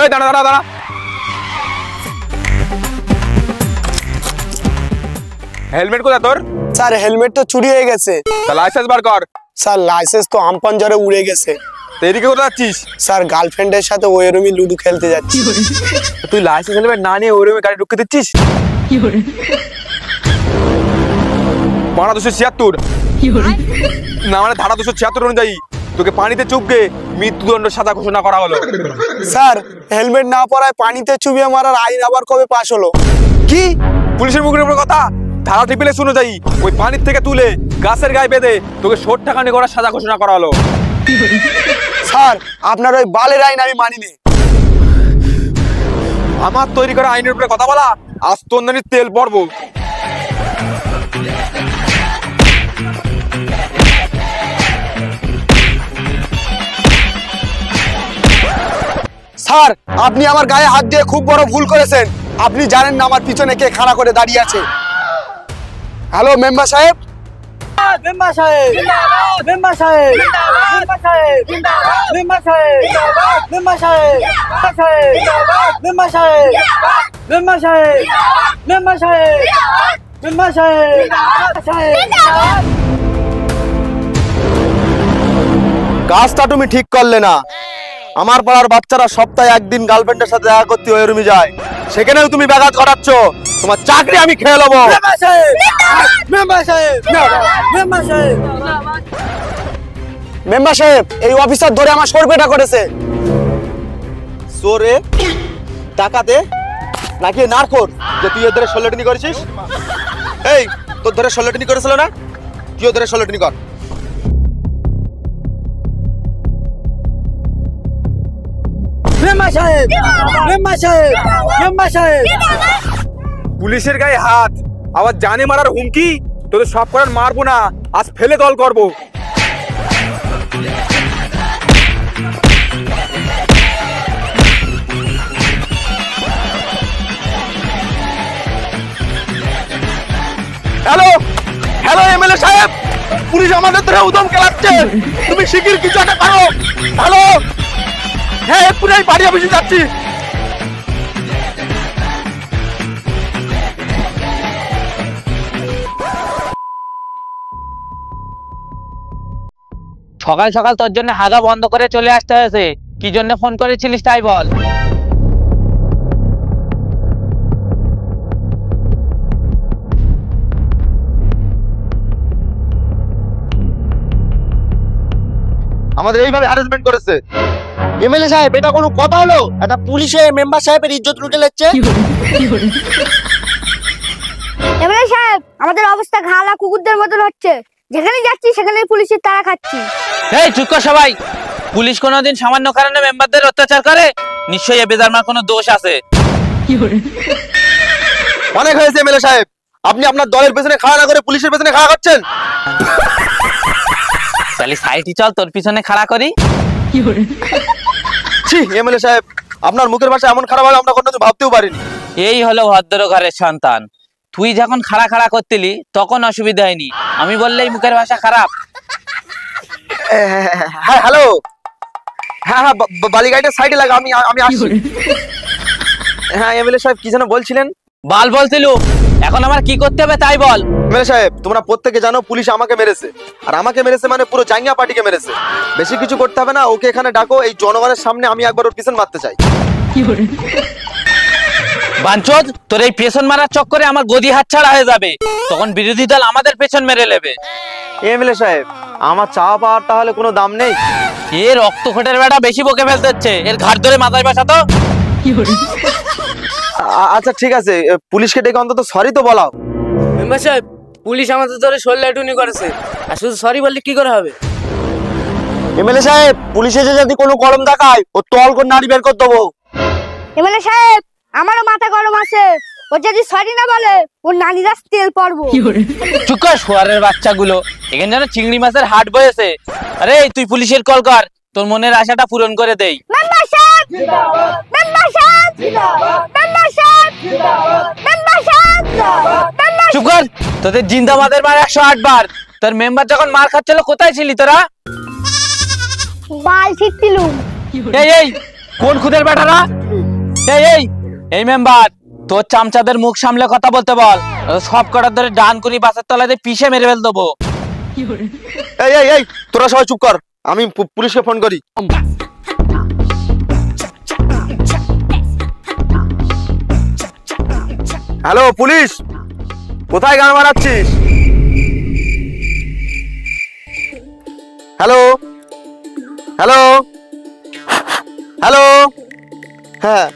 এই দাঁড়া দাঁড়া দাঁড়া, হেলমেট কোথায় তোর? স্যার হেলমেট তো চুরি হয়ে গেছে। লাইসেন্স বার কর। স্যার লাইসেন্স তো আমপান জ্বরে উড়ে গেছে। এদিকে কোথায় যাচ্ছিস? স্যার গার্লফ্রেন্ডের সাথে ওই রুমে লুডো খেলতে যাচ্ছি। তুই লাইসেন্স হেলমেট না নিয়ে ওই রুমে গাড়ি ঢুকে দিচ্ছিস? ধারা 276 না, মানে ধারা 276 অনুযায়ী তোকে পানিতে চুপকে মৃত্যুদণ্ড সাজা ঘোষণা করা হলো। স্যার হেলমেট না পরায় পানিতে চুবিয়ে মারার আইন আবার কবে পাশ হলো? কি পুলিশের মুখের উপর কথা? ধারা 366 অনুযায়ী ওই পানির থেকে তুলে গাছের গায়ে বেঁধে তোকে 70 টাকা করার সাজা ঘোষণা করা হলো। স্যার আপনার ওই বালের আইন আমি মানিনি। আমার তৈরি করা আইনের উপরে কথা বলা, আজ তন্দানির তেল পড়বো। স্যার আপনি আমার গায়ে হাত দিয়ে খুব বড় ভুল করেছেন। আপনি জানেন না আমার পিছনে কে খাড়া করে দাঁড়িয়ে আছে। হ্যালো মেম্বার সাহেব। মেম্বার সাহেব, মেম্বার সাহেব, মেম্বার সাহেব, মেম্বার সাহেব, মেম্বার সাহেব, মেম্বার সাহেব, মেম্বার সাহেব, মেম্বার সাহেব, মেম্বার সাহেব। কাজটা তুমি ঠিক করলে না। আমার পাড়ার বাচ্চারা সপ্তাহে একদিন গার্লফ্রেন্ডের সাথে দেখা করতে ওই রুমে যায়, সেখানেও তুমি ব্যাঘাত ঘটাচ্ছ। তোমার চাকরি আমি খেয়ে নেবো। মেম্বার সাহেব, মেম্বার সাহেব, মেম্বার সাহেব, মেম্বার সাহেব এই অফিসার ধরে আমার সরপেটা করেছে। সোরে টাকা দে নাকি নারকোর যে তুই ওদের 16 টিনি করেছিস? এই তোর ধরে 16 টিনি করেছিল না? তুই ওদের 16 টিনি কর। মেম্বার সাহেব, মেম্বার সাহেব, মেম্বার সাহেব। পুলিশের গায়ে হাত, আবার জানে মারার হুমকি। তোদের সব করার মারবো না, আজ ফেলে দল করবো। হ্যালো হ্যালো এমএলএ সাহেব, পুলিশ আমাদের ধরে উদম খেলাচ্ছে, তুমি শিগগির কিছু একটা করো। হ্যালো, হ্যাঁ এক্ষুনি আমি বাড়ি অফিসে যাচ্ছি। সকাল সকাল তোর জন্য হাগা বন্ধ করে চলে আসতে হয়েছে। কি জন্য ফোন করেছিলিস তাই বল। আমাদের এইভাবে হ্যারাসমেন্ট করেছে। এমএলএ সাহেব এটা কোনো কথা হলো? একটা পুলিশে মেম্বার সাহেবের ইজ্জত লুটে নিচ্ছে। এমএলএ সাহেব আমাদের অবস্থা ঘালা কুকুরদের মতন হচ্ছে। যেখানে যাচ্ছি সেখানে পুলিশের তাড়া খাচ্ছি। এই চুপ কর সবাই। পুলিশ কোনোদিন সামান্য কারণে মেম্বারদের অত্যাচার করে? নিশ্চয়ই এ বেজারমার কোনো দোষ আছে। অনেক হয়েছে এমএলএ সাহেব, আপনি আপনার দলের পেছনে খাড়া না করে পুলিশের পেছনে খাড়া করছেন। তাহলে সাইডে চল, তোর পিছনে খাড়া করি। ছি এমএলএ সাহেব, আপনার মুখের ভাষা এমন খারাপ হলে আমরা কোনোদিন ভাবতেও পারিনি। এই হলো ভদ্র ঘরের সন্তান। তুই যখন খাড়া খাড়া করতিলি তখন অসুবিধা হয়নি, আমি বললেই মুখের ভাষা খারাপ। হ্যাঁ হ্যালো, হ্যাঁ হ্যাঁ বালিগাড়িটা সাইডে লাগা, আমি আমি আসছি। হ্যাঁ এমএলএ সাহেব কি যেন বলছিলেন? বল বলতিলু, এখন আমার কি করতে হবে তাই বল। এমএলএ সাহেব তোমরা প্রত্যেকে জানো পুলিশ আমাকে মেরেছে, আর আমাকে মেরেছে মানে পুরো জাঙ্গিয়া পার্টিকে মেরেছে। বেশি কিছু করতে হবে না, ওকে এখানে ডাকো। এই জনগণের সামনে আমি একবার ওর পিছন মারতে চাই। বাঞ্চোদ, তোর এই পেছন মারার চক্করে আমার গদি হাতছাড়া হয়ে যাবে, তখন বিরোধী দল আমাদের পেছন মেরে নেবে। এমএলএ সাহেব আমার চাওয়া পাওয়ার তাহলে কোনো দাম নেই? এ রক্ত খোটের বেটা বেশি বকে ফেলতে হচ্ছে, এর ঘাট ধরে মাথায় বসা তো। আচ্ছা ঠিক আছে, পুলিশকে ডেকে অন্তত সরি তো বলাও। মেম্বার সাহেব পুলিশ আমাদের ধরে 16 টুনি করেছে, আর শুধু সরি বললে কি করে হবে? এমএলএ সাহেব পুলিশে যদি কোনো গরম দেখায় ও তল করে নাড়ি বের করে দেবো। এমএলএ সাহেব আমারও মাথা গরম আছে। ও যদি সরি না বলে ওর নানিরা তেল পড়বো। চুপ কর শুয়ারের বাচ্চাগুলো, এখানে যেন চিংড়ি মাছের হাট বয়েছে। আরে তুই পুলিশের কল কর, তোর মনের আশাটা পূরণ করে দেই। মেম্বার সাহেব জিন্দাবাদ, মেম্বার সাহেব জিন্দাবাদ, মেম্বার সাহেব জিন্দাবাদ, মেম্বার সাহেব জিন্দাবাদ। চুপ কর, তোদের জিন্দাবাদের মার 108 বার। তোর মেম্বার যখন মার খাচ্ছিল কোথায় ছিলি তোরা? বাল ছিটতিলুম। এই এই কোন খুদের বেটারা? এই এই এই মেম্বার, তোর চামচাদের মুখ সামলে কথা বলতে বল, সব কটার ধরে ডান কুনি বাসের তলাতে পিষে মেরে ফেল দেবো। এই এই এই তোরা সবাই চুপ কর, আমি পুলিশকে ফোন করি। হ্যালো পুলিশ, কোথায় গান মারাচ্ছিস? হ্যালো হ্যালো হ্যালো, হ্যাঁ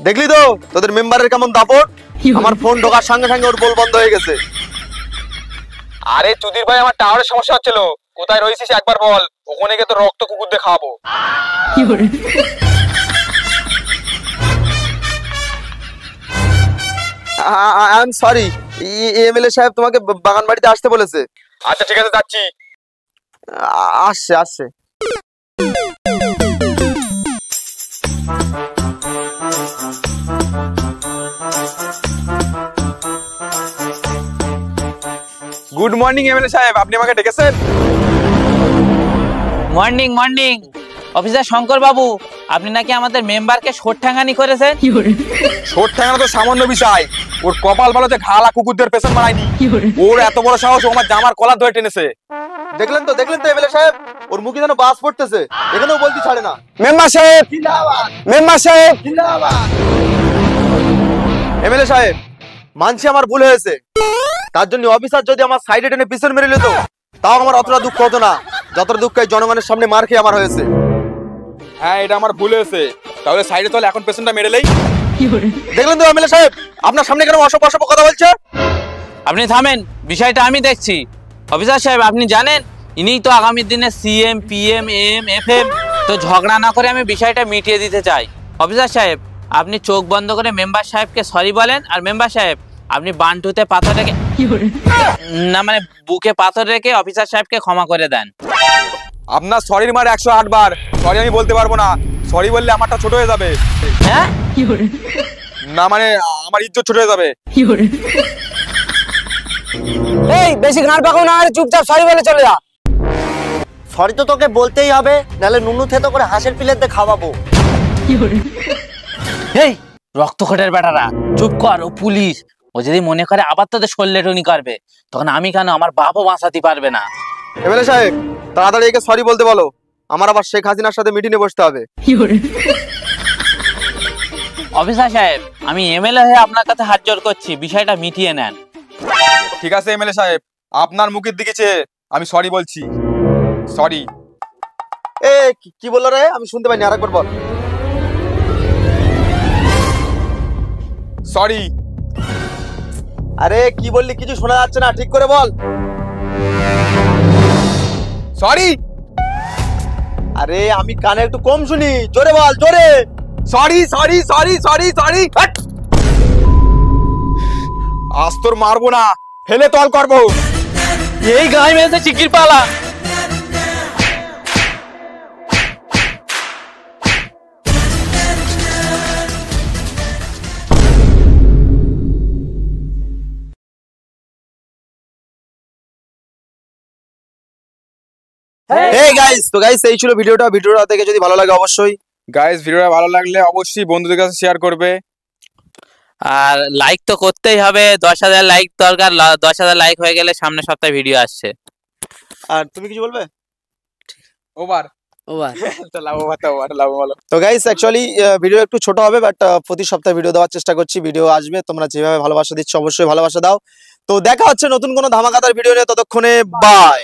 দেখলি তো তোদের মেম্বারের কেমন দাপট, আমার ফোন ঢোকার সঙ্গে সঙ্গে ওর বল বন্ধ হয়ে গেছে। আরে চুদির ভাই, আমার টাওয়ারের সমস্যা হচ্ছিল, কোথায় রয়েছিস একবার বল, ওখানে গিয়ে তো রক্ত কুকুর দিয়ে খাওয়াবো। আই এম সরি, এমএলএ সাহেব তোমাকে বাগান বাড়িতে আসতে বলেছে। আচ্ছা ঠিক আছে, যাচ্ছি। আসছে আসছে। গুড মর্নিং এমএলএ সাহেব, আপনি আমাকে ডেকেছেন? Morning morning. অফিসার শঙ্কর বাবু, আপনি নাকি আমাদের মেম্বারকে সোরঠাঙ্গানি করেছেন? ছোট ঠেঙানো তো সামান্য বিষয়, ওর কপাল ভালো যে ঘালা কুকুরদের পেছন মারায়নি। ওর এত বড় সাহস, ও আমার জামার কলার ধরে টেনেছে। দেখলেন তো এমএলএ সাহেব, ওর মুখে যেন বাস পড়তেছে, এখানেও বলতে ছাড়ে না। মেম্বার সাহেব, মেম্বার সাহেব, এমএলএ সাহেব, মানছি আমার ভুল হয়েছে, তার জন্য অফিসার যদি আমার সাইডে টেনে পিছন মেরে নিত তাও আমার অতটা দুঃখ হতো না যতটা দুঃখ এই জনগণের সামনে মার খেয়ে আমার হয়েছে। হ্যাঁ এটা আমার ভুল হয়েছে, তাহলে সাইডে তোলে, এখন পেছনটা মেরেলেই। দেখলেন তো এমএলএ সাহেব, আপনার সামনে কেন অসভ্য অসভ্য কথা বলছে? আপনি থামেন, বিষয়টা আমি দেখছি। অফিসার সাহেব, আপনি জানেন ইনিই তো আগামী দিনে সিএম, পিএম, এম, এফএম। তো ঝগড়া না করে আমি বিষয়টা মিটিয়ে দিতে চাই। অফিসার সাহেব, আপনি চোখ বন্ধ করে মেম্বার সাহেবকে সরি বলেন, আর মেম্বার সাহেব আপনি বান্টুতে পাথর রেখে, না মানে বুকে পাথর রেখে অফিসার সাহেবকে ক্ষমা করে দেন। আপনার সরির মার 108 বার সরি আমি বলতে পারবো না, সরি বললে আমারটা ছোট হয়ে যাবে। হ্যাঁ, না মানে আমার ইজ্জত ছোট হয়ে যাবে। এই বেশি গান পাকাও না, আর চুপচাপ সরি বলে চলে যা। সরি তো তোকে বলতেই হবে, নাহলে নুনু থেতো করে হাঁসের প্লেটে খাওয়াবো। এই রক্তখোটের বেটারা চুপ কর, ও পুলিশ। ও যদি মনে করে আবার তোদের শল্যটনি করবে, তখন আমি কেন, আমার বাপও বাঁচাতে পারবে না। এমএলএ সাহেব, তাড়াতাড়ি একে সরি বলতে বলো, আমার আবার শেখ হাসিনার সাথে মিটিংয়ে বসতে হবে। অফিসার সাহেব, আমি এমএলএ হয়ে আপনার কাছে হাত জোড় করছি, বিষয়টা মিটিয়ে নেন। ঠিক আছে এমএলএ সাহেব, আপনার মুখের দিকে চেয়ে আমি সরি বলছি। সরি। এ কি বললো রে, আমি শুনতে পাইনি, আরেকবার বল। সরি। আরে কি বললি, কিছু শোনা যাচ্ছে না, ঠিক করে বল। সরি। আরে আমি কানে একটু কম শুনি, জোরে বল, জোরে। Sorry sorry sorry sorry sorry. আজ তোর মারবো না, ফেলে তল করবো। এই গায়ে মেরেছে চিকির পালা। Hey guys, তো গাইস এই ছিল ভিডিওটা দেখে যদি ভালো লাগে অবশ্যই গাইস ভিডিওটা ভালো লাগলে অবশ্যই বন্ধুদের কাছে শেয়ার করবে, আর লাইক তো করতেই হবে। 10,000 লাইক দরকার, 10,000 লাইক হয়ে গেলে সামনের সপ্তাহে ভিডিও আসছে। আর তুমি কিছু বলবে? Over over. তো লাভ ভালো। তো গাইস অ্যাকচুয়ালি ভিডিও একটু ছোট হবে, বাট প্রতি সপ্তাহে ভিডিও দেওয়ার চেষ্টা করছি। ভিডিও আসবে, তোমরা যেভাবে ভালোবাসা দিচ্ছ অবশ্যই ভালোবাসা দাও। তো দেখা হচ্ছে নতুন কোনো ধামাকাদার ভিডিও নিয়ে, ততক্ষণে বাই।